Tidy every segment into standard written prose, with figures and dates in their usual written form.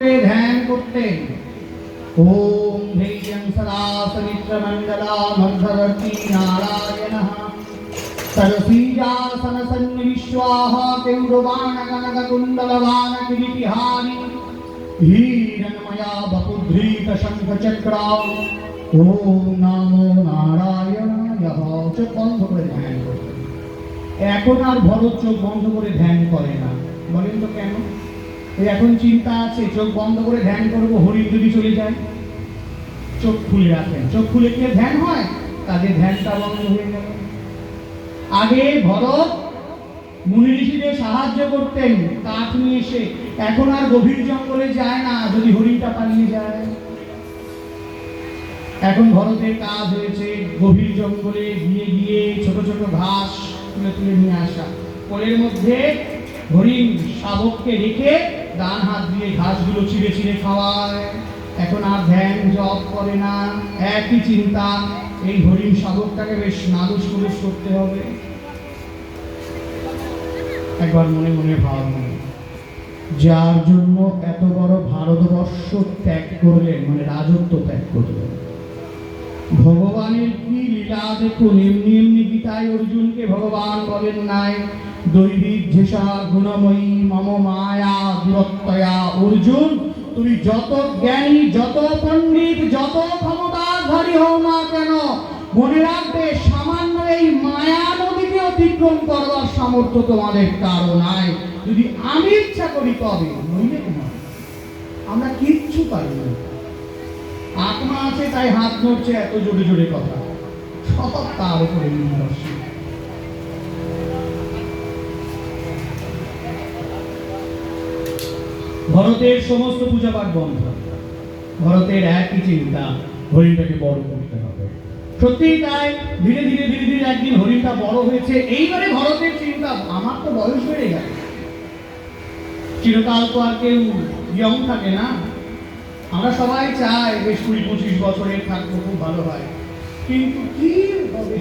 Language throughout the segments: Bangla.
ध्यान करते ओम धैर्यं सदा समित्रमंडला मध्यवर्ती नारायणः सरसीजासन सन्निविश्वाः केन्द्रवाणकनककुण्डलवान किरीटिहारी हिरण्मया बपुधृत शंखचक्रा ओम नमो नारायणाय। চোখ বন্ধ করে ধ্যান করতে। এখন আর ভরত চোখ বন্ধ করে ধ্যান করে না। বলেন তো কেন? এখন চিন্তা আছে চোখ বন্ধ করে ধ্যান করবো, হরিণ যদি চলে যায়। চোখ খুলে রাখেন, চোখ খুলে কি ধ্যান হয়? তাদের ধ্যানটা বন্ধ হয়ে গেল। আগে ভরত মুনি ঋষিদের সাহায্য করতেন কাঠ নিয়ে এসে, এখন আর গভীর জঙ্গলে যায় না যদি হরিণটা পালিয়ে যায়। এখন ভরতের কাজ হয়েছে গভীর জঙ্গলে গিয়ে গিয়ে ছোট ছোট ঘাস তুলে তুলে নিয়ে আসা, কোলের মধ্যে হরিণ শাবককে রেখে ডান হাত দিয়ে ঘাসগুলো চিড়ে চিড়ে খাওয়ায়। এখন আর ধ্যান জপ করে না, একই চিন্তা এই হরিণ শাবকটাকে বেশ নাদুস কুদুস করতে হবে। একবার মনে মনে ভাবুন, যার জন্য এত বড় ভারতবর্ষ ত্যাগ করলেন, মানে রাজত্ব ত্যাগ করলেন, ভগবানের কি লীলা দেখুন। এমনি এমনি গীতায় অর্জুনকে ভগবান বলেন নাই দৈবিক যেসা গুণময়ী মম মায়া দূরত্বয়া। অর্জুন, তুমি যত জ্ঞানী, যত পণ্ডিত, যত ক্ষমতাধারী হও না কেন, মনে রাখবে সামান্য এই মায়া নদীকে অতিক্রম করবার সামর্থ্য তোমাদের কারো নাই। যদি আমি ইচ্ছা করি তবে, নইলে তোমার। আমরা কিচ্ছু পারি না। আত্মা আছে তাই হাত নড়ছে, এত জোরে জোরে কথা, সব তার উপরে নির্ভরশীল। ভরতের সমস্ত পূজা পাঠ বন্ধ। ভরতের একই চিন্তা, হরিণটাকে বড় করতে হবে। সত্যি তাই, ধীরে ধীরে ধীরে ধীরে একদিন হরিণটা বড় হয়েছে। এইবারে ভরতের চিন্তা, আমার তো বয়স বেড়ে গেল, চিরকাল তো আর কেউ ইয়ং থাকে না। আমরা সবাই চাই বেশ 20-25 বছরের থাকবো, খুব ভালো হয়, কিন্তু কি হবে?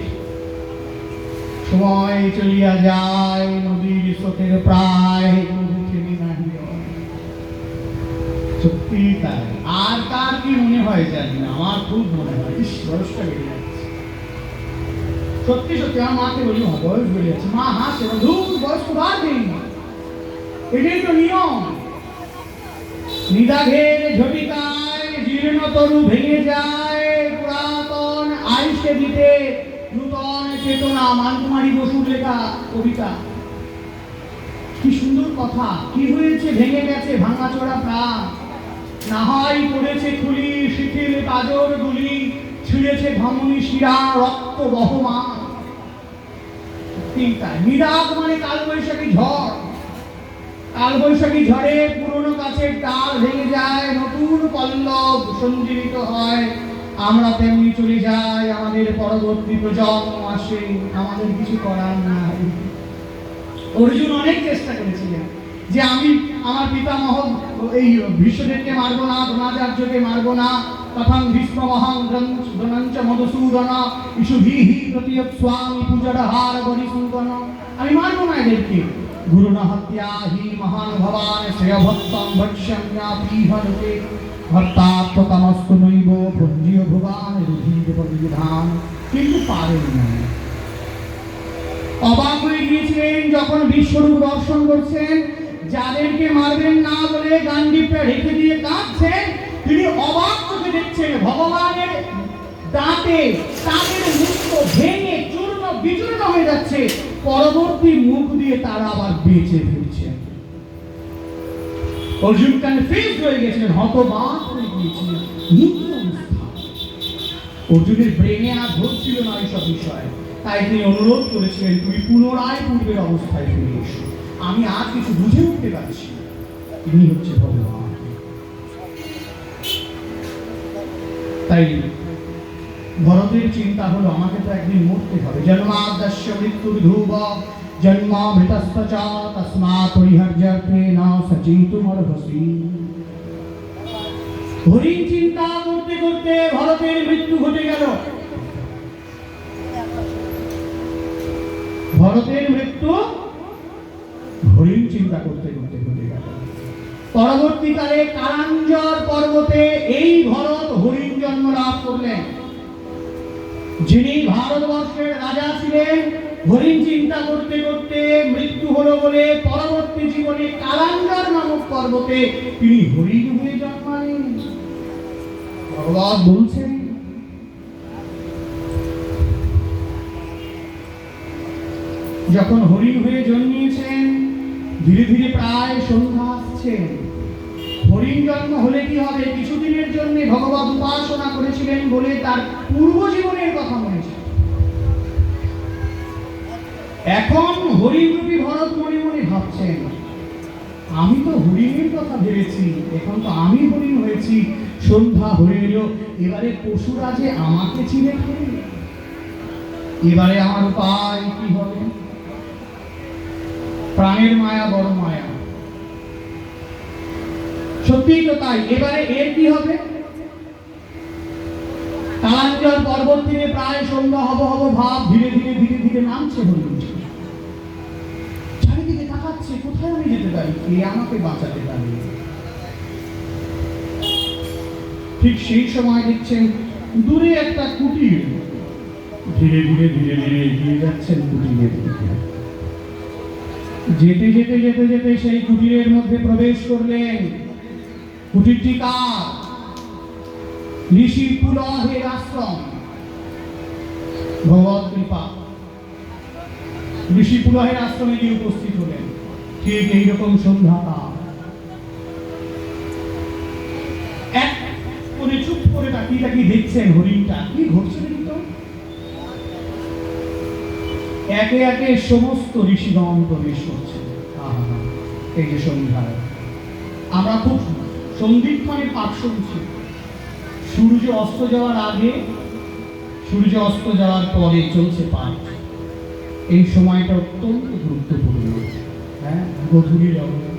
সময় চলিয়া যায়, নদীর স্রোতের প্রায় সত্যি তাই। আর তার কি মনে হয় জানি না, আমার খুব মনে হয় বয়সটা বেড়ে যাচ্ছে। সত্যি সত্যি আমার মাকে বলি বয়স বেড়ে যাচ্ছে, মা হাসে, বয়স তো বাড়বেই, এটাই তো নিয়ম। নিদাঘের ঝটিকায় জীর্ণ তরু ভেঙে যায়, পুরাতন আয়ুষে দিতে নূতন চেতনা। মানকুমারী বসুর লেখা কবিতা, কি সুন্দর কথা। কি হয়েছে? ভেঙে গেছে ভাঙাচোরা প্রাণ, না হয় পড়েছে খুলি শিথিল কাজর গুলি, ছিঁড়েছে ধমনী শিরা রক্ত বহমান। নিদাগ মানে কালবৈশাখী ঝড়। কালবৈশাখী ঝড়ে পুরনো গাছের ডাল ভেঙে যায়, নতুন পল্লব সঞ্জীবিত হয়। আমরা তেমনি চলে যাই, আমাদের পরবর্তী প্রজন্ম আসে, আমাদের কিছু করার নাই। অর্জুন অনেক চেষ্টা করেছিলেন যে আমি আমার পিতামহ এই ভীষ্মদেবকে মারবো না, দ্রোণাচার্যকে মারবো না, তখন ভীষ্মমহং দ্রোণঞ্চ মধুসূদন ইষুভিহি প্রতিয়ত স্বামী পূজডহার বরিসূদন। আমি মারবো না এদেরকে। গুরুনা হত্যা হি মহান ভবান শ্রেয়ভক্তং ভক্ষ্যম্যাপীহতে ভক্তাত্মতমস্তু নৈব পুঞ্জীয় ভুবান রুধিবিধান। কিন্তু পারেন না। অবাক হয়ে গিয়েছিলেন যখন বিশ্বরূপ দর্শন করছেন। যাদেরকে মারবেন না বলে গান্ডীবটা রেখে দিয়ে কাঁদছেন, তিনি অবাক চোখে দেখছেন ভগবানের দাঁতে তাদের মুখ ভেঙে চূর্ণ বিচূর্ণ হয়ে যাচ্ছে, পরবর্তী মুখ দিয়ে তারা আবার বেঁচে ফিরছেন। অর্জুন কনফিউজ হয়ে গেছিলেন, হতবাক হয়ে গিয়েছিলেন। অর্জুনের ব্রেনে আর ধরছিল না এইসব বিষয়, তাই তিনি অনুরোধ করেছিলেন, তুমি পুনরায় পূর্বের অবস্থায় ফিরে এসো, আমি আর কিছু বুঝে উঠতে পারছি। তিনি হচ্ছে ভগবান। তাই ভরতের চিন্তা হলো, আমাকে তো একদিন মরতে হবে। জন্মাদ্যস্য মৃত্যুর ধ্রুব জন্মামৃতস্য চ তস্মাৎ পরিহার্যর্থে ন সচেতুমর্হসি। হরিণ চিন্তা করতে করতে ভরতের মৃত্যু ঘটে গেল। ভরতের মৃত্যু হরিণ চিন্তা করতে করতে ঘটে গেল। পরবর্তীকালে কালাঞ্জর পর্বতে এই ভরত হরিণ জন্ম লাভ করলেন। যিনি ভারতবর্ষের রাজা ছিলেন, হরিণ চিন্তা করতে করতে মৃত্যু হলো বলে পরবর্তী জীবনে কালাঞ্জর নামক পর্বতে তিনি হরিণ হয়ে জন্মালেন। ভগবান বলছেন, যখন হরিণ হয়ে জন্মিয়েছেন, ধীরে ধীরে প্রায় সন্ধ্যা আসছে। হরিণ জন্ম হলে কি হবে? কিছুদিনের জন্য ভগবান উপাসনা করেছিলেন বলে তার পূর্ব জীবনের কথা মনে ছিল। এখন হরিণ রূপী ভরত মনে মনে ভাবছেন, আমি তো হরিণের কথা ভেবেছি, এখন তো আমি হরিণ হয়েছি, সন্ধ্যা হয়ে এলো, এবারে পশুরা যে আমাকে চিনে খাবে, এবারে আমার উপায় কি হবে? প্রাণের মায়া বড় মায়া, সত্যিই তো তাই। এবারে এর কি হবে? কালাঞ্জর পর্বত থেকে প্রায় সন্ধ্যা হব হব ভাব ধীরে ধীরে ধীরে ধীরে নামছে হরিণ। চারিদিকে তাকাচ্ছে, কোথায় আমি যেতে পারি, কে আমাকে বাঁচাতে পারে? ঠিক সেই সময় দেখছেন দূরে একটা কুটির, ধীরে ধীরে ধীরে ধীরে এগিয়ে যাচ্ছেন কুটিরের দিকে। যেতে যেতে যেতে যেতে সেই কুটিরের মধ্যে প্রবেশ করলেন। কুটিরটি কার? ঋষি পুলহের আশ্রম। ভগবত কৃপা, ঋষি পুলহের আশ্রমে গিয়ে উপস্থিত হলেন। ঠিক এইরকম সন্ধ্যাকাল, এক করে চুপ করে তাকিয়ে তাকিয়ে দেখছেন হরিণটা কি ঘটছে। তো একে একে সমস্ত ঋষিগণ প্রবেশ করছে। এই যে সন্ধ্যায় আমরা খুব সন্ধিক্ষণে পাঠ শুনছি। সূর্য অস্ত যাওয়ার আগে, সূর্য অস্ত যাওয়ার পরে চলছে পাঠ। এই সময়টা অত্যন্ত গুরুত্বপূর্ণ। হ্যাঁ, গধূলির আগে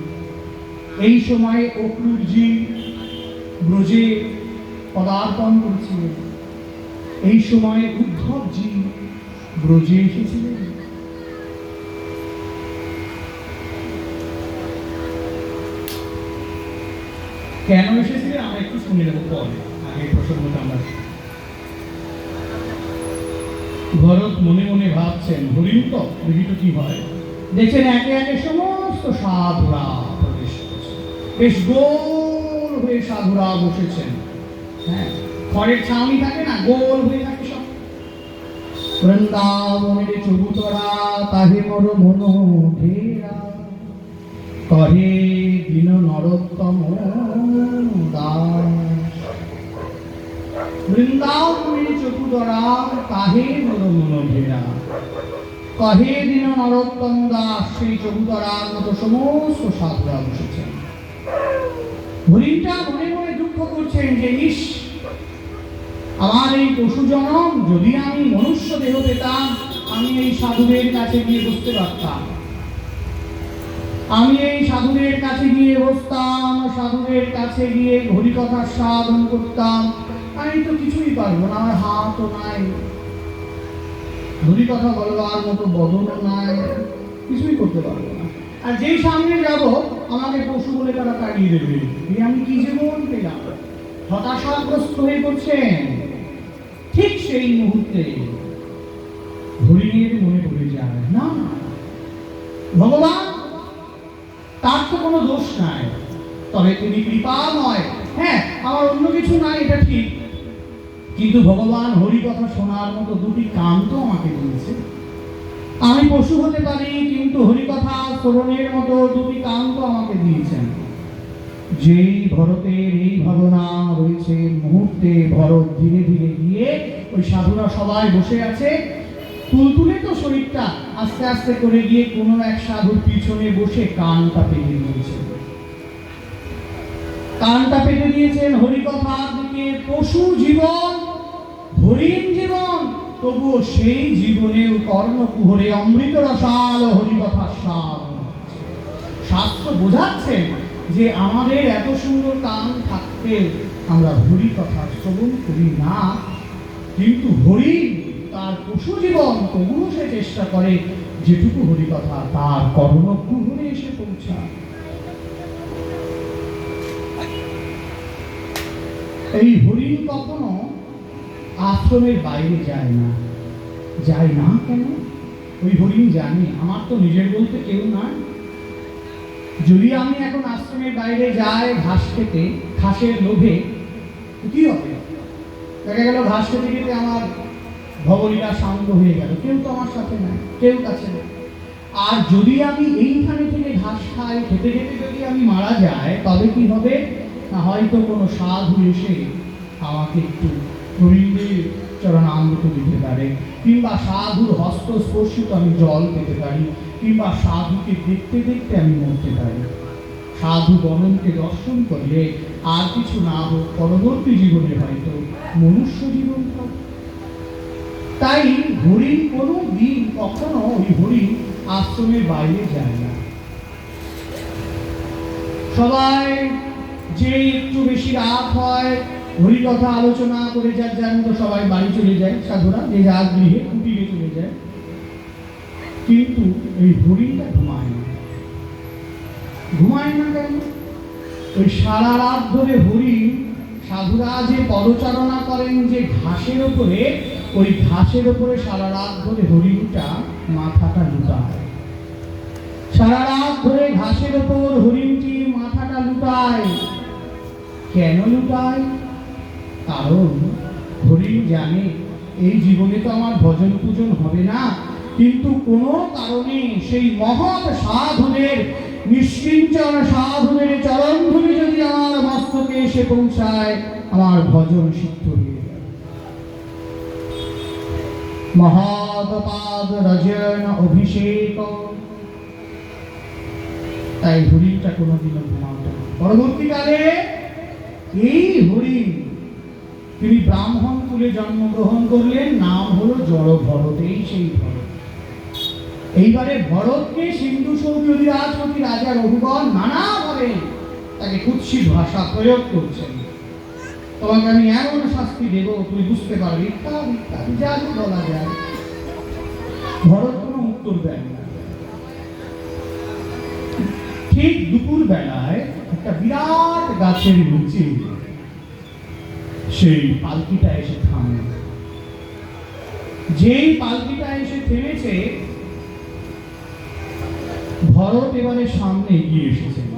এই সময়ে অক্রুরজি ব্রজে পদার্পণ করেছিলেন। এই সময়ে উদ্ধবজি ব্রজে এসেছিলেন। কেন এসেছিলেন আমরা একটু শুনে নেব পরে, আগে প্রসঙ্গটা আমরা। ভরত মনে মনে ভাবছেন, হরিণ তো দেখি তো কি হয়। দেখছেন একে একে সমস্ত সাধুরা প্রবেশ করছে। বেশ গোল হয়ে সাধুরা বসেছেন। হ্যাঁ, খড়ের ছাউনি থাকে না, গোল হয়ে থাকে সব। বৃন্দাবনের চবুতরা তাহে মর মন ঘেরা, কহে দিন নরোত্তম দাস। বৃন্দাবনের চবুতরা তাহে মর মন ঘেরা, কহে দিন নরোত্তম দাস। সেই চবুতরার মতো সমস্ত সাধুরা বসেছেন। হরিণটা মনে মনে দুঃখ করছেন যে ইস, আমার এই পশু জনম, যদি আমি মনুষ্য দেহ পেতাম, আমি এই সাধুদের কাছে গিয়ে বসতে পারতাম। আমি এই সাধুদের কাছে গিয়ে বসতাম, সাধুদের কাছে গিয়ে হরিকথার সাধন করতাম। আমি তো কিছুই পারবো না, আমার হাতও নাই, হরিকথা বলবার মতো বদনও নাই, কিছুই করতে পারবো না। আর যেই সামনে যাব, আমাকে পশু বলে তারা তাড়িয়ে দেবে। আমি কি জীবন পেলাম? হতাশাগ্রস্ত হয়ে পড়ছেন। ঠিক সেই মুহূর্তে হরিণের মনে পড়ে যায়, না ভগবান, তার তো কোনো দোষ নাই, তবে তিনি কৃপাময়। হ্যাঁ, আমার অন্য কিছু নাই, এটা ঠিক, কিন্তু ভগবান হরি কথা শোনার মতো দুটি কান তো আমাকে দিয়েছে। আমি পশু হতে পারি, কিন্তু হরি কথা শ্রবণের মতো দুটি কান তো আমাকে দিয়েছেন। যেই ভরতের এই ভাবনা রয়েছে, মুহূর্তে ভরত ধীরে ধীরে গিয়ে, ওই সাধুরা সবাই বসে আছে, তুলতুলে তো শরীরটা, আস্তে আস্তে করে গিয়ে কোনো এক সাধুর পিছনে বসে কানটা পেতে দিয়েছে। কানটা পেতে দিয়েছেন হরিকথার দিকে। পশু জীবন, হরিণ জীবন, তবুও সেই জীবনেও কর্ণকুহরে অমৃত রসাল হরিকথার স্বাদ। শাস্ত্র বোঝাচ্ছেন যে আমাদের এত সুন্দর কান থাকতে আমরা হরিকথা শ্রবণ করি না, কিন্তু হরিণ তার পশু জীবন, তবুও সে চেষ্টা করে যেটুকু হরিকথা তার কর্ণকুহরে এসে পৌঁছায়। এই হরিণ কখনো আশ্রমের বাইরে যায় না। কেন? ওই হরিণ জানে আমার তো নিজের বলতে কেউ না। যদি আমি এখন আশ্রমের বাইরে যাই ঘাস খেতে, ঘাসের লোভে, কি হবে? দেখা গেল ঘাস খেতে খেতে আমার ভবলীলা শান্ত হয়ে গেল, কেউ তো আমার সাথে নাই, কেউ কাছে নেই। আর যদি আমি এইখানে থেকে ঘাস খাই, খেতে খেতে যদি আমি মারা যাই, তবে কি হবে? না হয়তো কোনো সাধু এসে আমাকে একটু হরিণের চরণামৃত দিতে পারে, কিংবা সাধুর হস্তস্পর্শিত আমি জল পেতে পারি, কিংবা সাধুকে দেখতে দেখতে আমি মরতে পারি। সাধু গণনকে দর্শন করলে আর কিছু না হোক পরবর্তী জীবনে হয়তো মনুষ্য জীবন পাবে। তাই হরিণ কোনো দিন কখনো ওই হরিণ আশ্রমের বাইরে যায় না। সবাই যে একটু বেশি রাত হয়, হরি কথা আলোচনা করে যার মতো সবাই বাড়ি চলে যায়, সাধুরা যে যার গৃহে কুটিরে চলে যায়। কিন্তু এই হরিণটা ঘুমায় না কেন? ওই সারা রাত ধরে হরিণ, সাধুরা যে পদচারণা করেন যে ঘাসের ওপরে, ওই ঘাসের ওপরে সারা রাত ধরে হরিণটা মাথাটা লুটায়। সারা রাত ধরে ঘাসের ওপর হরিণটি মাথাটা লুটায়। কেন লুটায়? কারণ হরিণ জানে এই জীবনে তো আমার ভজন পূজন হবে না, কিন্তু কোনো কারণে সেই মহৎ সাধুদের, নিষ্কিঞ্চন সাধুদের চরণধূলি যদি আমার মস্তকে এসে পৌঁছায়, আমার ভজন সিদ্ধ হয়ে যাবে। মহৎ পাদ রজন অভিষেক। তাই হরিণটা কোনোদিনও ঘুমাতো না। পরবর্তীকালে এই হরিণ তিনি ব্রাহ্মণ কুলে জন্মগ্রহণ করলেন, নাম হলো জড় ভরত। এই সেই ভরত। এইবারে ভরতকে সিন্ধু সৌদি রাজপতি রাজা রঘুবর নানাভাবে তাকে কুৎসিত ভাষা প্রয়োগ করছেন। তোমাকে আমি এমন শাস্তি দেব তুমি বুঝতে পারবে, ইত্যাদি যা বলা যায়। ভরত কোনো উত্তর দেন না। ঠিক দুপুর বেলায় একটা বিরাট গাছের নিচে সেই পালকিটা এসে থামে। যেই পালকিটা এসে থেমেছে, ভরত এবারে সামনে এগিয়ে এসেছেন।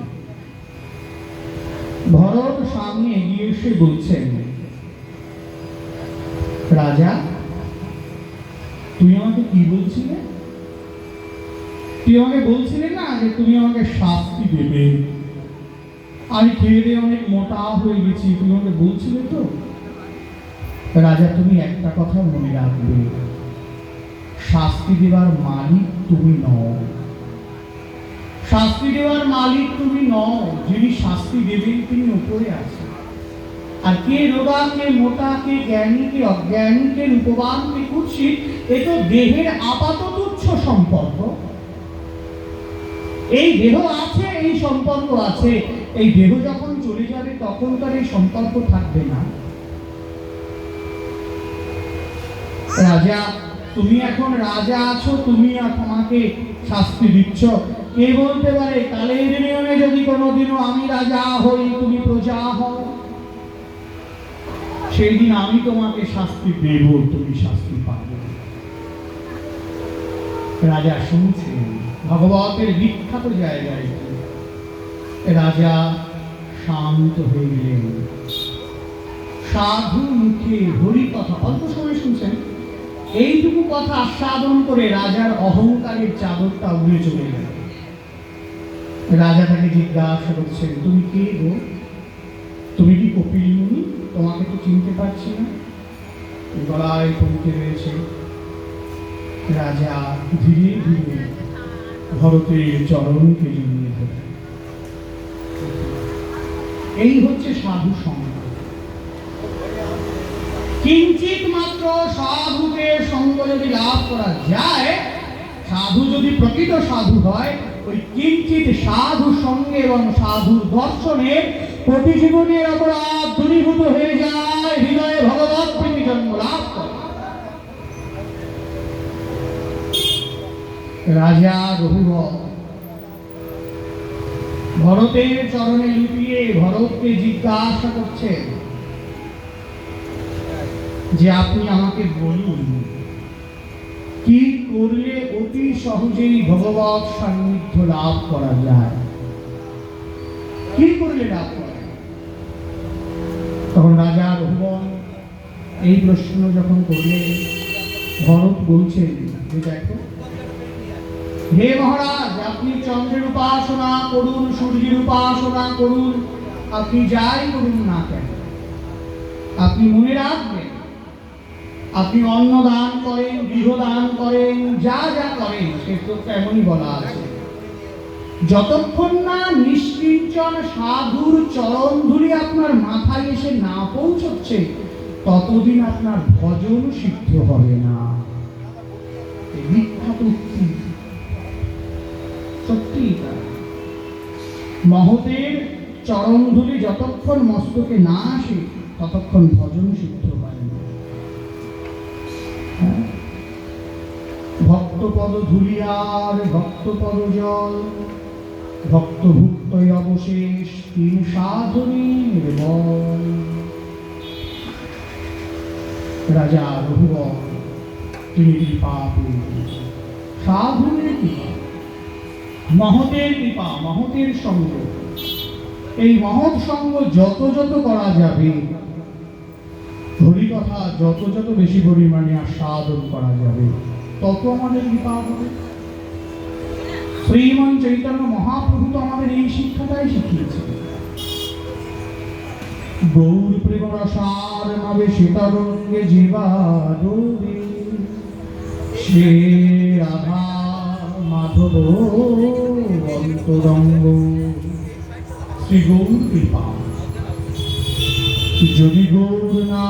ভরত সামনে এগিয়ে এসে বলছেন, রাজা তুমি আমাকে কি বলছিলে? তুই আমাকে বলছিলে না যে তুমি আমাকে শাস্তি দেবে, আমি খেয়ে দিয়ে অনেক মোটা হয়ে গেছি, তুমি আমাকে বলছিলে তো? রাজা তুমি একটা কথা মনে রাখবে, শাস্তি দেওয়ার মালিক তুমি নও। শাস্তি দেওয়ার মালিক তুমি নও। যিনি শাস্তি দেবেন তিনি উপরে আছেন। আর কে রোগা, কে মোটা, কে জ্ঞানী, কে অজ্ঞানী, কে রূপবান, কে কুৎসিত, এ তো দেহের আপাত তুচ্ছ সম্পর্ক। এই দেহ আছে, এই সম্পর্ক আছে। এই দেহ যখন চলে যাবে তখন তার এই সম্পর্ক থাকবে না। রাজা, তুমি এখন রাজা আছো, তুমি আমাকে শাস্তি দিচ্ছ। কে বলতে পারে কালের নিয়মে যদি কোনোদিনও আমি রাজা হই, তুমি প্রজা হও, সেই দিন আমি তোমাকে শাস্তি দেব, তুমি শাস্তি পাবে। রাজা শুনছেন, ভগবতের বিখ্যাত জায়গায় রাজা শান্ত হয়ে গেলেন। সাধু মুখে হরি কথা অল্প সময় শুনছেন, এইটুকু কথা আস্বাদন করে রাজার অহংকারের চাদরটা উড়ে চলে গেল। রাজা তাকে জিজ্ঞাসা করছেন, তুমি কে গো? তুমি কি কপিল মুনি? তোমাকে তো চিনতে পারছি না। গলায় পড়তে রয়েছে। রাজা ধীরে ধীরে ভরতের চরণকে জড়িয়ে ধরে। এই হচ্ছে সাধু সঙ্গ। কিঞ্চিত মাত্র সাধুকে সঙ্গ যদি লাভ করা যায়, সাধু যদি প্রকৃত সাধু হয়, ওই কিঞ্চিত সাধু সঙ্গে এবং সাধুর দর্শনে প্রতি জীবনের অপরাধ দূরীভূত হয়ে যায়, হৃদয়ে ভগবৎ প্রীতি জন্ম লাভ করে। রাজা রঘুবর ভরতের চরণে লুটিয়ে ভরতকে জিজ্ঞাসা করছেন, যে আপনি আমাকে বলুন কি করলে অতি সহজেই ভগবৎ সান্নিধ্য লাভ করা যায়, কি করলে লাভ করা যায়? তখন রাজা রঘুবন এই প্রশ্ন যখন করলেন, ভরত বলছেন যে দেখো হে মহারাজ, আপনি চন্দ্রের উপাসনা করুন, সূর্যের উপাসনা করুন, আপনি যাই করুন না কেন, আপনি মনে রাখবেন আপনি অন্ন দান করেন, গৃহ দান করেন, যা যা করেন সেটা এমনই বলা আছে, যতক্ষণ না নিষ্কিঞ্চন সাধুর চরণ ধুলি আপনার মাথায় এসে না পৌঁছচ্ছে ততদিন আপনার ভজন সিদ্ধ হবে না। বিখ্যাত উক্তি, সত্যি মহতের চরণ ধুলি যতক্ষণ মস্তকে না আসে ততক্ষণ ভজন সিদ্ধ হয় না। ভক্তপদ ধুলিয়ার ভক্তপদ জল, ভক্তভুক্ত অবশেষ তিন সাধনের বল। রাজা রঘুবর তিনি কৃপা পেয়েছেন, সাধনের কৃপা, মহতের কৃপা, মহতের সঙ্গ। এই মহৎ সঙ্গ যত যত করা যাবে, হরি কথা যত যত বেশি পরিমাণে আস্বাদন করা যাবে, তত আমাদের কৃপা হবে। শ্রীমন চৈতন্য মহাপ্রভু তো আমাদের এই শিক্ষাটাই শিখিয়েছে। গৌর প্রেম রসার নামে সীতারঙ্গে জীবা ডোবে, সে রাধা মাধব অন্তরঙ্গ। শ্রী গৌর কৃপা, যদি গৌর না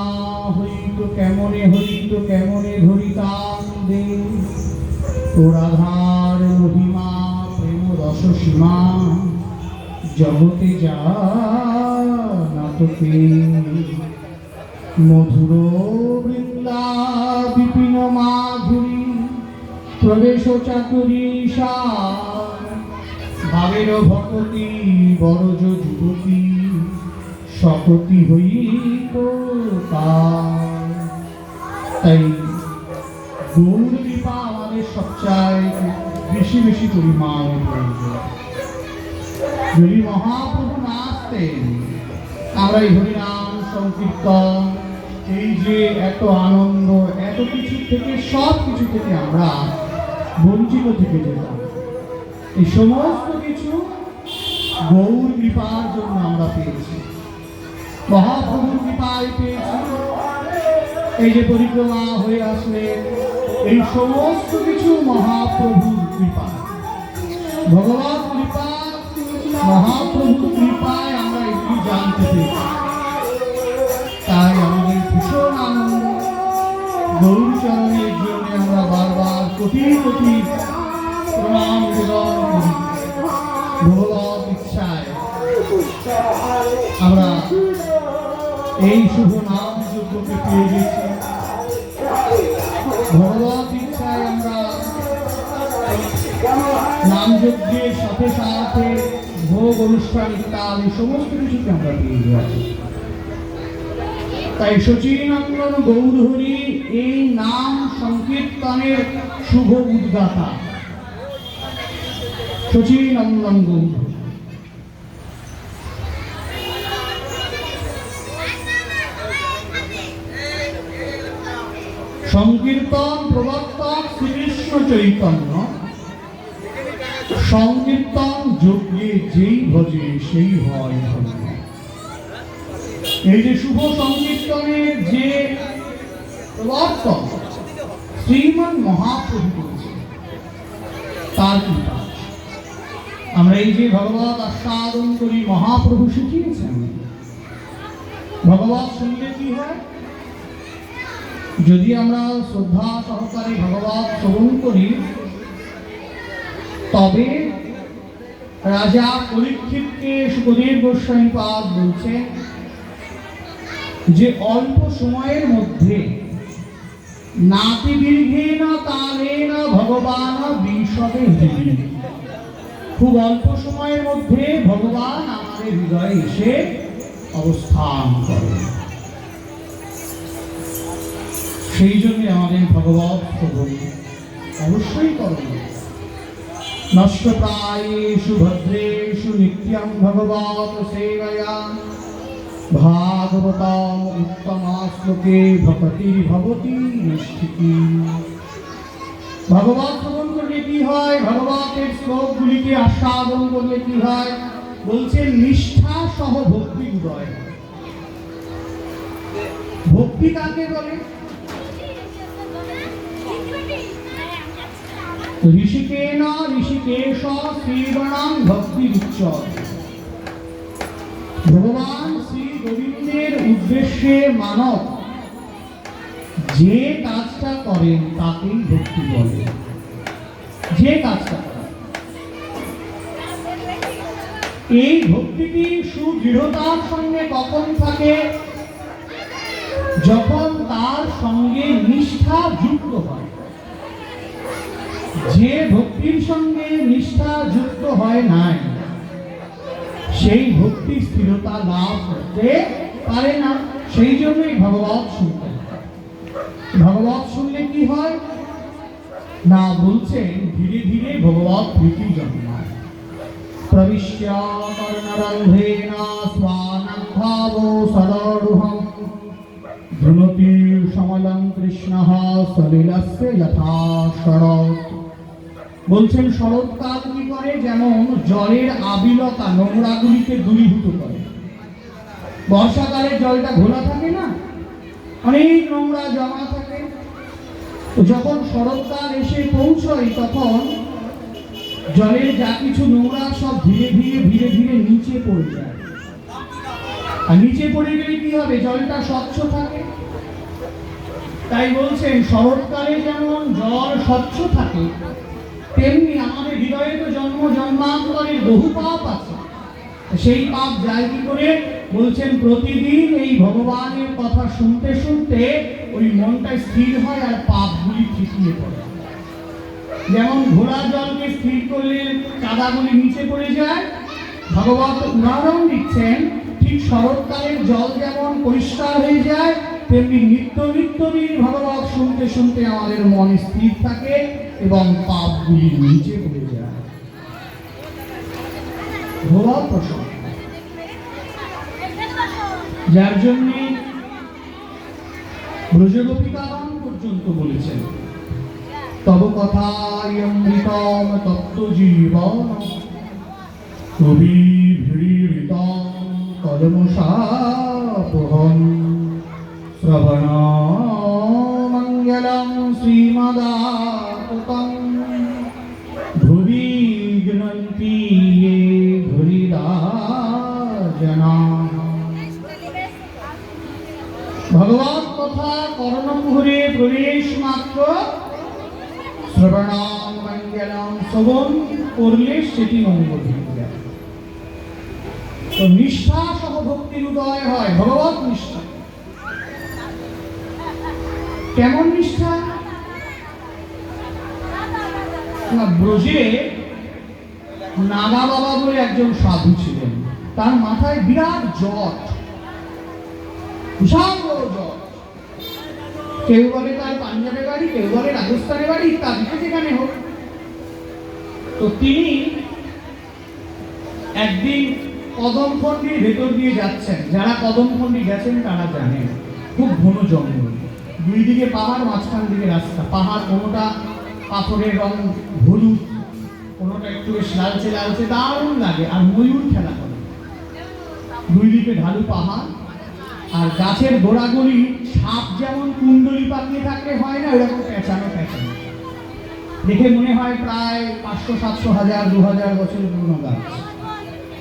হইত কেমনে হইত, কেমনে ধরিতাম দে ও রাধার মহিমা প্রেম রস সীমা, জগতে যা নাটকে মধুর বৃন্দা বিপিন মাধুরী প্রবেশ চাতুরী ভাবের ভকতি বরজ যুবতী শপতি হইত। তাই গৌর কৃপা আমাদের সবচাইতে বেশি বেশি পরিমাণ প্রয়োজন। যদি মহাপ্রভু না আসতেন, আমরা এই হরিনাম সংকীর্তন, এই যে এত আনন্দ, এত কিছু থেকে, সব কিছু থেকে আমরা বঞ্চিত থেকে যেতাম। এই সমস্ত কিছু গৌর কৃপার জন্য আমরা পেয়েছি, মহাপ্রভুর কৃপায় পেয়েছি। এই যে পরিক্রমা হয়ে আসলে, এই সমস্ত কিছু মহাপ্রভুর কৃপা, ভগবান কৃপা, মহাপ্রভুর কৃপায় আমরা এগুলি জানতে পেরেছি। তাই আমাদের ভীষণ আনন্দ। গৌরচরণের জন্য আমরা বারবার কোটি কোটি প্রণাম নিবেদন করি। ভগবত ইচ্ছায় আমরা এই শুভ নাম যজ্ঞকে পেয়ে গেছি। ভগবত ইচ্ছায় আমরা নাম যজ্ঞের সাথে সাথে ভোগ অনুষ্ঠান ইত্যাদি সমস্ত কিছুকে আমরা পেয়ে যাচ্ছি। তাই শচীনন্দন গৌরহরি এই নাম সংকীর্তনের শুভ উদ্গাতা শচীনন্দন গৌরহরি। সংকীর্তন প্রবর্তক শ্রীকৃষ্ণ চৈতন্য, সংকীর্তন যজ্ঞে যেই ভজে সেই হয় ধন্য। এই যে শুভ সংকীর্তনের যে প্রবর্তন শ্রীমন মহাপ্রভু করেছে, তার কৃপা আমরা এই যে ভগবত আস্বাদন করি, মহাপ্রভু শিখিয়েছেন। ভগবত শুনলে কি হয়? যদি আমরা শ্রদ্ধা সহকারে ভগবত শ্রবণ করি, তবে রাজা পরীক্ষিতকে সুখদেব গোস্বামী পাদ বলছেন যে অল্প সময়ের মধ্যে নাতি দীর্ঘেন তালেন ভগবান বিশদে হৃদয়ে, খুব অল্প সময়ের মধ্যে ভগবান আমাদের হৃদয়ে এসে অবস্থান করেন। সেই জন্য আমাদের ভগবত শ্রবণ অবশ্যই করণীয়। নষ্ট প্রায়েষু ভদ্রেষু নিত্যং ভগবত সেবয়া ভাগবতম উত্তমা শ্লোকে ভকতি ভবতি নিষ্ঠিতি। ভগবত শ্রবণ করলে কি হয়? ভগবতের শ্লোকগুলিকে আস্বাদন করলে কি হয়? বলছেন নিষ্ঠা সহ ভক্তি উদয়। ভক্তি কাকে বলে? ঋষিকেন ঋষিকেশ শ্রীগণাং ভক্তি উচ্চতে। ভগবান শ্রী গোবিন্দের উদ্দেশ্যে মানব যে কাজটা করেন তাকেই ভক্তি বলে। যে কাজটা করেন, এই ভক্তিটি সুদৃঢ়তার সঙ্গে কখন থাকে? যখন তার সঙ্গে নিষ্ঠা যুক্ত হয়। যে ভক্তির সঙ্গে নিষ্ঠা যুক্ত হয় নাই, সেই ভক্তি স্থিরতা লাভ করতে পারে না। সেই জন্যই ভগবত শুনতে হয়। ভগবত শুনলে কি হয় না, বলছেন ধীরে ধীরে ভগবত প্রীতি জন্মায়। প্রবিশ্য কর্ণরন্ধ্রেণ স্বানন্ভাবো সদরুহং ধুনতি সমলং কৃষ্ণঃ সলিলস্য যথা শরৎ। বলছেন শরৎকাল কি করে? যেমন জলের আবিলতা নোংরাগুলিকে দূরীভূত করে। বর্ষাকালে জলটা ঘোলা থাকে না, অনেক নোংরা জমা থাকে। তো যখন শরৎকাল এসে পৌঁছয় তখন জলের যা কিছু নোংরা সব ধীরে ধীরে ধীরে ধীরে নিচে পড়ে যায়। আর নিচে পড়ে গেলে কি হবে? জলটা স্বচ্ছ থাকে। তাই বলছেন শরৎকালে যেমন জল স্বচ্ছ থাকে, তেমনি আমাদের হৃদয়ে তো জন্ম জন্মান্তরের বহু পাপ আছে। সেই পাপ যায় কি করে? বলছেন প্রতিদিন এই ভগবানের কথা শুনতে শুনতে ওই মনটা স্থির হয় আর পাপগুলি ঠিকিয়ে পড়ে। যেমন ঘোলা জলকে স্থির করলে কাদাগুলি নিচে পড়ে যায়, ভগবত উদাহরণ দিচ্ছেন ঠিক শরৎকালের জল যেমন পরিষ্কার হয়ে যায়, তেমনি নিত্য নিত্যদিন ভগবত শুনতে শুনতে আমাদের মন স্থির থাকে এবং পাপগুলি নিচে পড়ে যায়। ভগবত প্রসঙ্গ, যার জন্য ব্রজগোপিকাগণ পর্যন্ত বলেছেন তব কথায়মৃতম তত্ত্বজীবন কবিভিড়িতম কলমশাপহং শ্রবণমঙ্গলং শ্রীমদাততং ভুবি গৃহন্তি ये ধুরিদা জনা। ভগবত কথা কর্ণমুহুরে প্রবেশ মাত্র শ্রবণম মঙ্গলম শ্রবণ করলে সেটি মঙ্গল হয়ে যায়। তো নিষ্ঠা সহ ভক্তির উদয় হয়, ভগবত নিষ্ঠা। কেমন নিষ্ঠা? না, ব্রজে নাগা বাবা বলে একজন সাধু ছিলেন। তার মাথায় বিরাট জট, বিশাল বড় জট। কেউ বলে তার পাঞ্জাবে বাড়ি, কেউ বলে রাজস্থানে বাড়ি, ইত্যাদি যেখানে হোক। তো তিনি একদিন কদমখণ্ডির ভেতর দিয়ে যাচ্ছেন। যারা কদমখণ্ডি গেছেন তারা জানেন, খুব ঘন জঙ্গল, দুই দিকে পাহাড়, মাঝখান দিকে রাস্তা। পাহাড় কোনোটা পাথরের রং হলুদ, কোনোটা একটু বেশ লালচে লালচে, দারুণ লাগে। আর ময়ূর খেলা করে, দুই দিকে ঢালু পাহাড়। আর গাছের গোড়াগুলি সাপ যেমন কুণ্ডলি পাকিয়ে থাকলে হয় না, ওরকম পেঁচানো পেঁচানো। দেখে মনে হয় প্রায় 500, 700, 1000, 2000 বছর পুরনো গাছ।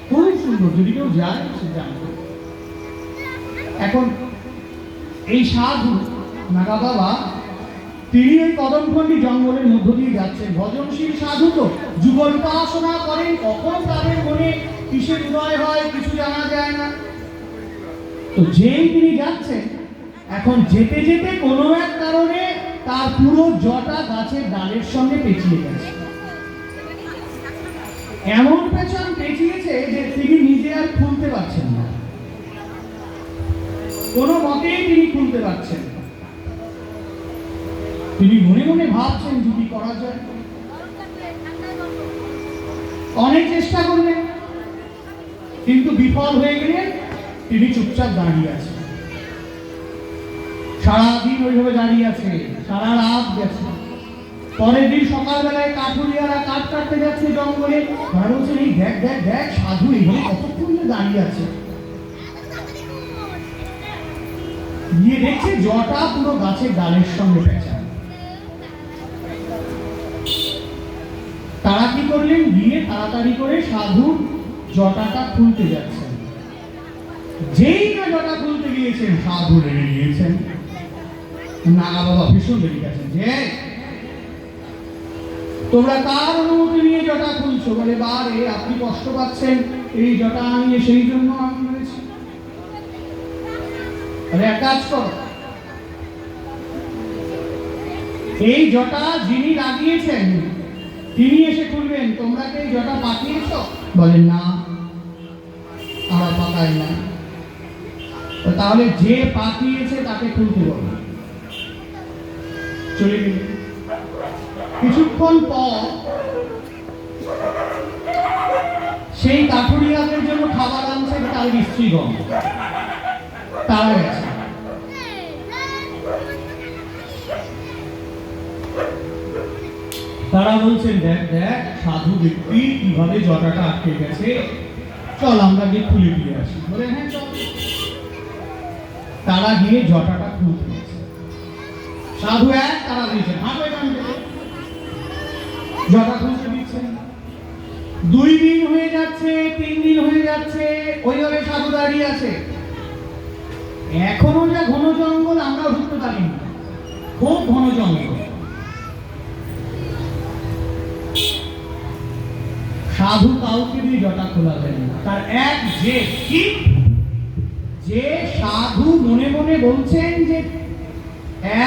খুব সুন্দর, যদি কেউ যায় সে জানবে। এখন এই সাধু নাগা বাবা তিনি এই কদমখণ্ডি জঙ্গলের মধ্য দিয়ে যাচ্ছেন। ভজনশীল সাধু তো যুগল উপাসনা করেন, কখন তাদের মনে কিসের উদয় হয় কিছু জানা যায় না। তো যেই তিনি যাচ্ছেন, এখন যেতে যেতে কোনো এক কারণে তার পুরো জটা গাছের ডালের সঙ্গে পেঁচিয়ে গেছে। এমন পেছন পেঁচিয়েছে যে তিনি নিজে আর খুলতে পারছেন না, কোনো মতেই তিনি খুলতে পারছেন না। তিনি মনে মনে ভাবছেন যদি করা যায়। অনেক চেষ্টা করলেন, কিন্তু বিফল হয়ে গেলেন। তিনি চুপচাপ দাঁড়িয়ে আছেন। সারাদিন ওইভাবে দাঁড়িয়ে আছে, সারা রাত গেছে। পরের দিন সকালবেলায় কাঠুরিয়ারা কাঠ কাটতে যাচ্ছে জঙ্গলে। তারা বলছেন, এই দেখ দেখ দেখ, সাধু এইভাবে কতক্ষণ দাঁড়িয়ে আছে। গিয়ে দেখছে জটা পুরো গাছের ডালের সঙ্গে পেঁচা। তারা কি করলেন, গিয়ে তাড়াতাড়ি করে সাধুর জটাটা খুলতে যাচ্ছেন। যেই না জটা খুলতে গিয়েছেন, সাধু রেগে গিয়েছেন। নাগা বাবা ভীষণ রেগে গেছেন, যে তোমরা কার অনুমতি নিয়ে জটা খুলছো? বলে, বারে আপনি কষ্ট পাচ্ছেন, এই জটা নিয়ে সেই জন্য আমি হয়েছি। আরে এক কাজ করো, এই জটা যিনি লাগিয়েছেন তিনি এসে খুলবেন, তোমরা কি এই জটা পাঠিয়েছ? বলে, না, আমরা পাকাই না। তাহলে যে পাঠিয়েছে তাকে খুলতে বলো। চলে গেল। কিছুক্ষণ পর সেই কাঠুরিয়াদের জন্য খাবার আনছে তার স্ত্রীগণ। তারা গেছে। তারা বলছেন, দেখ দেখ সাধু ব্যক্তি কিভাবে জটাটা আটকে গেছে, চল আমরা গিয়ে খুলে দিয়ে আসি। বলে, হ্যাঁ চল। তারা গিয়ে জটাটা খুলতে গেছে। সাধু এক তারা দিয়েছেন, জটা খুলতে দিচ্ছেন। 2 দিন হয়ে যাচ্ছে, 3 দিন হয়ে যাচ্ছে, ওইভাবে সাধু দাঁড়িয়ে আছে। এখনো যা ঘন জঙ্গল, আমরা ঢুকতে পারিনি, খুব ঘন জঙ্গল। সাধু কাউকে দিয়ে জটা খোলাবেন না। তার এক যে সাধু মনে মনে বলছেন যে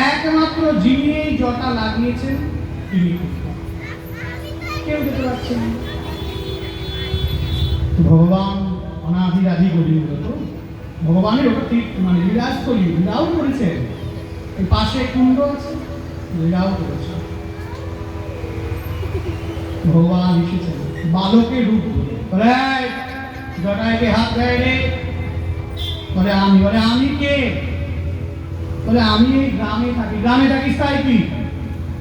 একমাত্র যিনি এই জটা লাগিয়েছেন তিনি, কেউ যেতে পারছেন। ভগবান অনাদিরাদি গোবিন্দ, তো ভগবানের ওপর ঠিক মানে বিরাজ করি, লীলাও করেছেন। এই পাশে কুণ্ড আছে, লীলাও করেছে। ভগবান এসেছেন বালকের রূপ ধরে। বলে, জটায়কে হাত দেয় রে। বলে, আমি। বলে, আমি কে? বলে, আমি এই গ্রামে থাকি। গ্রামে থাকিস তাই কি?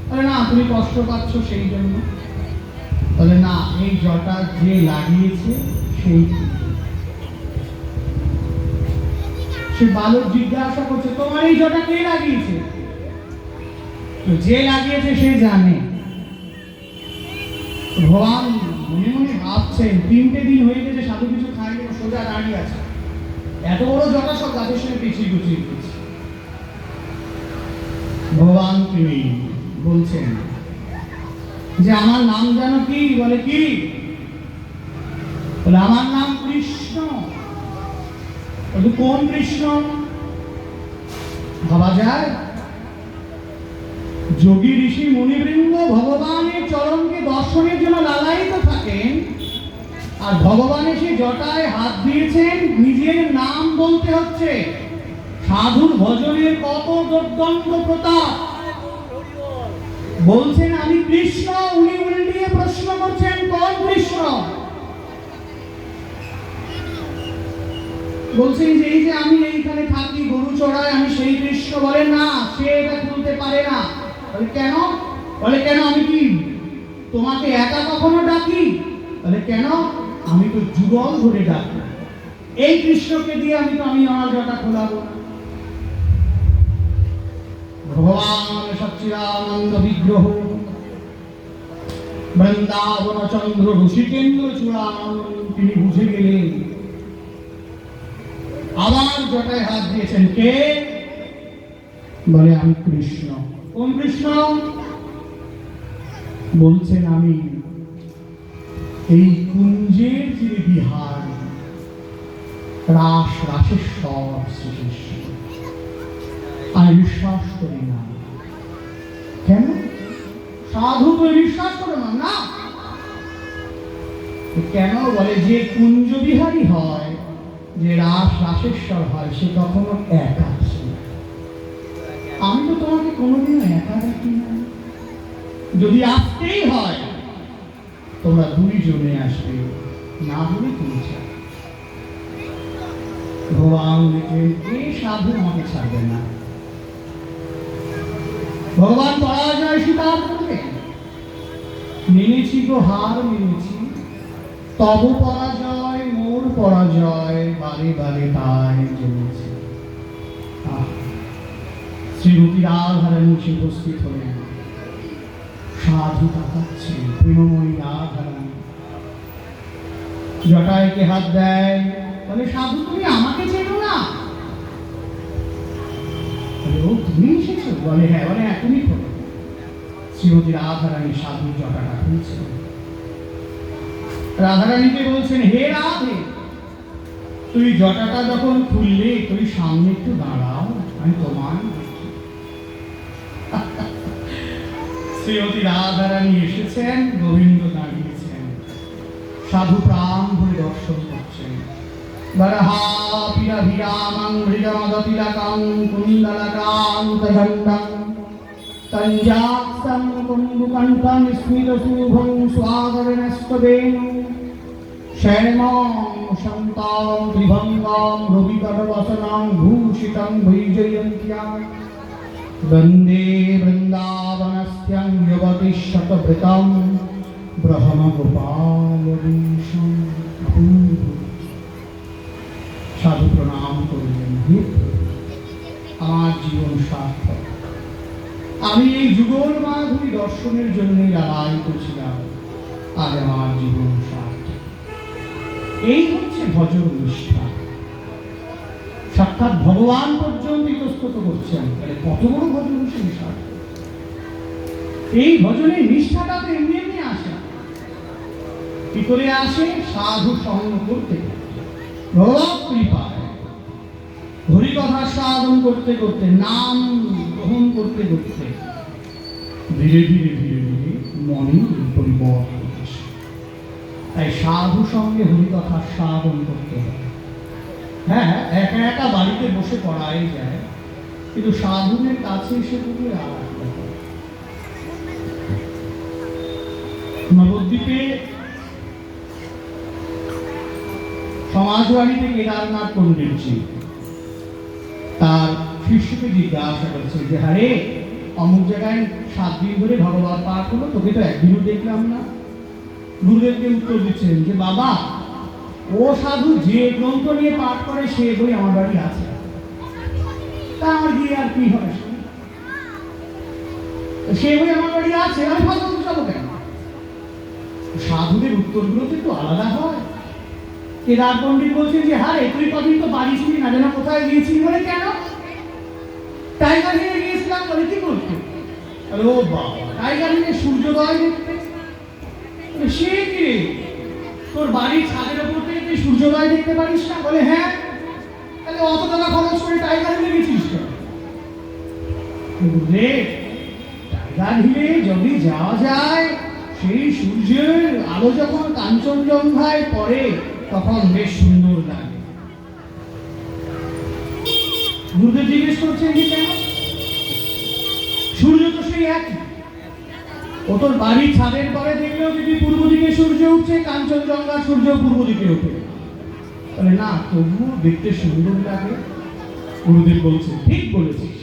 বলে, না, তুমি কষ্ট পাচ্ছ সেই জন্য। বলে, না, এই জটা যে লাগিয়েছে সেই। সে বালক জিজ্ঞাসা করছে, তোমার এই জটা কে লাগিয়েছে? যে লাগিয়েছে সে জানে। ভগবান মনে মনে ভাবছেন, 3টে দিন হয়ে গেছে, সাধু কিছু খায়নি, সোজা দাঁড়িয়ে আছে। এত বড় জটা সব গাছের সঙ্গে পিছিয়ে গুছিয়ে দিচ্ছে। ভগবান তিনি বলছেন যে, আমার নাম জানো কি? বলে, কি? বলে, আমার নাম কৃষ্ণ। বলে, কোন কৃষ্ণ? ভাবা যায়? যোগী ঋষি মুনিবৃন্দ ভগবানের চরণকে দর্শনের জন্য লালায়িত থাকেন, আর ভগবান এসে জটায় হাত দিয়েছেন, নিজের নাম বলতে হচ্ছে। সাধুর ভজনের কত দুর্দণ্ড প্রতাপ। বলছেন, আমি কৃষ্ণ। উনি উল্টিয়ে প্রশ্ন করছেন, কোন কৃষ্ণ? বলছেন যে, এই যে আমি এইখানে থাকি, গরু চড়াই, আমি সেই কৃষ্ণ। বলে, না, সে এটা খুলতে পারে না। বলে, কেন? বলে, কেন, আমি কি তোমাকে একা কখনো ডাকি? বলে, কেন? আমি তো যুগল ধরে ডাকি। এই কৃষ্ণকে দিয়ে আমি আমার জটা খোলাবো। ভগবান সচ্চিদানন্দ বিগ্রহ, বৃন্দাবন চন্দ্র ঋষিকেন্দ্র চূড়ানন্দ, তিনি বুঝে গেলেন। আবার জটায় হাত দিয়েছেন, কে? বলে, আমি কৃষ্ণ। কোন কৃষ্ণ? বলছেন, আমি এই কুঞ্জের যিনি বিহার, রাসেশ্বর শ্রীকৃষ্ণ। আমি বিশ্বাস করি না। কেন? সাধু তো বিশ্বাস করে না। কেন? বলে, যে কুঞ্জ বিহারী হয়, যে রাসেশ্বর হয়, সে কখনো একা আসে। আমি তো তোমাকে কোনোদিন একা কি নাই। যদি আসতেই হয় তোমরা দুইজনে আসবে, না হলে তুমি ছাড়বে। ভগবান দেখলেন এই সাধু আমাকে ছাড়বে না। ভগবান পরাজয় স্বীকার করলেন, মেনেছি গো হার মেনেছি, তব পরাজয় মোর পরাজয়, বারে বারে তাই জমেছে। শ্রীমতী রাধারানী সে উপস্থিত হলেন। সাধু তাকাচ্ছেন, প্রেমময়ী রাধারানী জটায়ুকে হাত দেয়, বলে সাধু তুমি আমাকে চেনো না? ও তুমি এসেছো? বলে হ্যাঁ। বলে এখনই খোলো। শ্রীমতী রাধারানী সাধুর জটাটা খুলছেন। রাধারানীকে বলছেন, হে রাধে, তুই জটাটা যখন খুললে তুই সামনে একটু দাঁড়াও, আমি তোমায় দেখি। শ্রীমতী রাধারানী এসেছেন, গোবিন্দ দাঁড়িয়েছেন, সাধু প্রাণ ভরে দর্শন করছেন। বরহা পিরা ভিরামং মৃগমদতিলকং কুণ্ডলকান্তদণ্ডং তঞ্জাক্ষং কুম্ভকণ্ঠং স্মিতশুভং স্বাদরণস্তবেনু শ্যামং সন্তাং ত্রিভঙ্গং রবিকটবসনং ভূষিতং বৈজয়ন্ত্যাং বন্দে বৃন্দাবনস্থ্যং যুবতী শতভৃতং ব্রহ্মগোপালদীশং। সাধু প্রণাম করলেন, হে আমার জীবন সার্থক, আমি এই যুগল মাধুরী দর্শনের জন্য লালায়িত ছিলাম, আজ আমার জীবন সার্থক। এই হচ্ছে ভজন নিষ্ঠা। সাক্ষাৎ ভগবান পর্যন্ত ইতস্তত করছেন, তাহলে কত বড় ভজন সেই সার্থক। এই ভজনের নিষ্ঠাটা তো এমনি এমনি আসে না। কি করে আসে? সাধু সঙ্গ করতে করতে, ভগবৎ কৃপায়, হরিকথা সাধন করতে করতে, নাম গ্রহণ করতে করতে ধীরে ধীরে ধীরে ধীরে মনে পরিবর্তন আসে। তাই সাধু সঙ্গে হরিকথা সাধন করতে হবে। হ্যাঁ, একা একা বাড়িতে বসে পড়াই যায়, কিন্তু সাধুদের কাছে এসে বলে আর নবদ্বীপে সমাজবাড়িতে কেদারনাথ পণ্ডিতজি তার শিষ্যকে জিজ্ঞাসা করছে যে, আরে অমুক জায়গায় 7 দিন ধরে ভগবত পাঠ হলো, তোকে তো একদিনও দেখলাম না। গুরুদেবকে উত্তর দিচ্ছেন যে, বাবা ও সাধু যে গ্রন্থ নিয়ে পাঠ করে সে বই আমার বাড়ি আছে, তা আমার গিয়ে আর কি হবে? সে বই আমার বাড়ি আছে, আমি ভালো যাবো কেন? সাধুদের উত্তরগুলো তো একটু আলাদা হয়। কেদার পণ্ডিত বলছেন যে, হারে তুই কদিন তো বাড়ি ছিলি না, যেন কোথায় গিয়েছিলি? বলে কেন? টাইগার হিলে গিয়েছিলাম। বলে কি বলতো? ও বাবা, টাইগার হিলে সূর্যোদয় দেখতে? সে কি রে, তোর বাড়ির ছাদের উপর থেকে তুই সূর্যোদয় দেখতে পারিস না? বলে হ্যাঁ। তাহলে অত টাকা খরচ করে টাইগার হিলে গেছিস কেন? রে, টাইগার হিলে যদি যাওয়া যায়, সেই সূর্যের আলো যখন কাঞ্চনজঙ্ঘায় পড়ে তখন বেশ সুন্দর লাগে। গুরুদেব জিজ্ঞেস করছেন যে কেন? সূর্য তো সেই একই, ও তোর বাড়ির ছাদের পরে দেখলেও যদি পূর্ব দিকে সূর্য উঠছে, কাঞ্চনজঙ্ঘা সূর্য পূর্ব দিকে ওঠে। বলে না, তবুও দেখতে সুন্দর লাগে। গুরুদেব বলছে, ঠিক বলেছিস,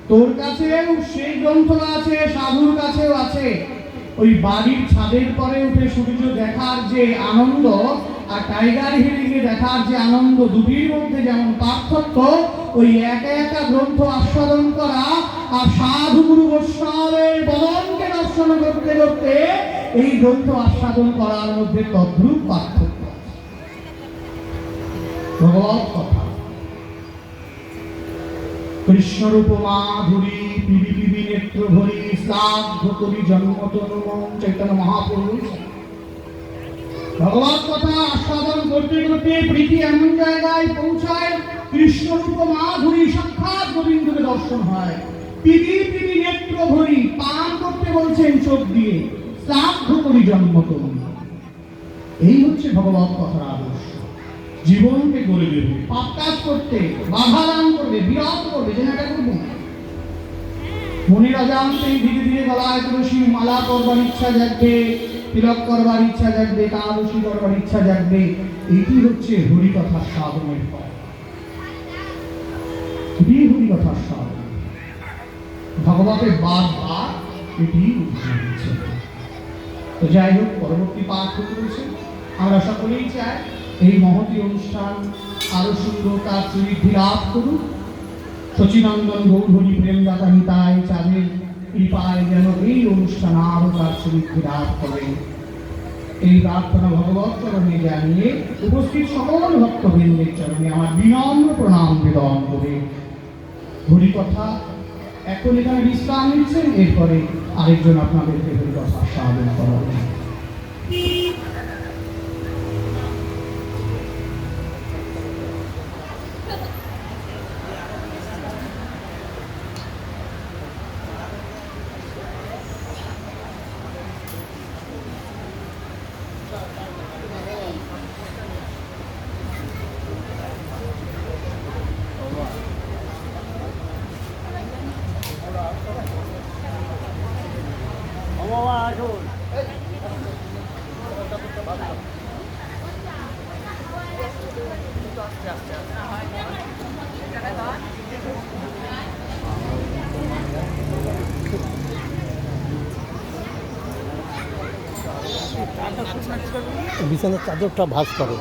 তোর কাছেও সেই গ্রন্থ আছে, সাধুর কাছেও আছে। ওই বাড়ির ছাদের পরে উঠে সূর্য দেখার যে আনন্দ আর টাইগার হিলে দেখার যে আনন্দ, দুটির মধ্যে যেমন পার্থক্য, ওই একা একা গ্রন্থ আস্বাদন করা আর সাধু গুরু বৈষ্ণবের বদনকে দর্শন করতে করতে এই গ্রন্থ আস্বাদন করার মধ্যে তদ্রূপ পার্থক্য। ভগবৎ কথা, কৃষ্ণরূপ মাধুরী পিবি পিবি নেত্র ভরি শ্লাঘ্য করি জন্মতনুমং চৈতন্য মহাপ্রভু। ভগবৎ কথা আস্বাদন করতে করতে প্রীতি এমন জায়গায় পৌঁছায়, কৃষ্ণরূপ মাধুরী সাক্ষাৎ গোবিন্দকে দর্শন হয়। পিবি পিবি নেত্র ভরি, পান করতে বলছেন চোখ দিয়ে, শ্লাঘ্য করি জন্মতনু। এই হচ্ছে ভগবৎ কথার আদর্শ। জীবনকে গড়ে দেবে, পাপ কাজ করতে বাধা দান করবে, বিরত করবে, যে এটা করবো মনের অজান্তেই ধীরে ধীরে গলায় তুলসীর মালা করবার ইচ্ছা জাগবে, তিলক করবার ইচ্ছা জাগবে, একাদশী করবার ইচ্ছা জাগবে। এটি হচ্ছে হরিকথার সাধনের ফল। এটি হরিকথার সাধন। ভগবতের বারবার এটি উদ্ধার হচ্ছে। তো যাই হোক, পরবর্তী পাঠ হতে রয়েছে। আমরা সকলেই চাই এই মহতী অনুষ্ঠান আরো সুন্দর তার চরিত্র লাভ করুক। সচিনন্দন গৌরহরি প্রেমদাতা নিতাই চাঁদের কৃপায় যেন এই অনুষ্ঠান আরো তার চরিত্র লাভ করে, এই প্রার্থনা ভগবত চরণে জানিয়ে উপস্থিত সকল ভক্তবৃন্দের চরণে আমার বিনম্র প্রণাম নিবেদন করে হরিকথা এখন এখানে বিশ্রাম নিচ্ছেন। এরপরে আরেকজন আপনাদেরকে হরিকথা সাধন করাবেন। বিছানার চাদরটা ভাঁজ করো।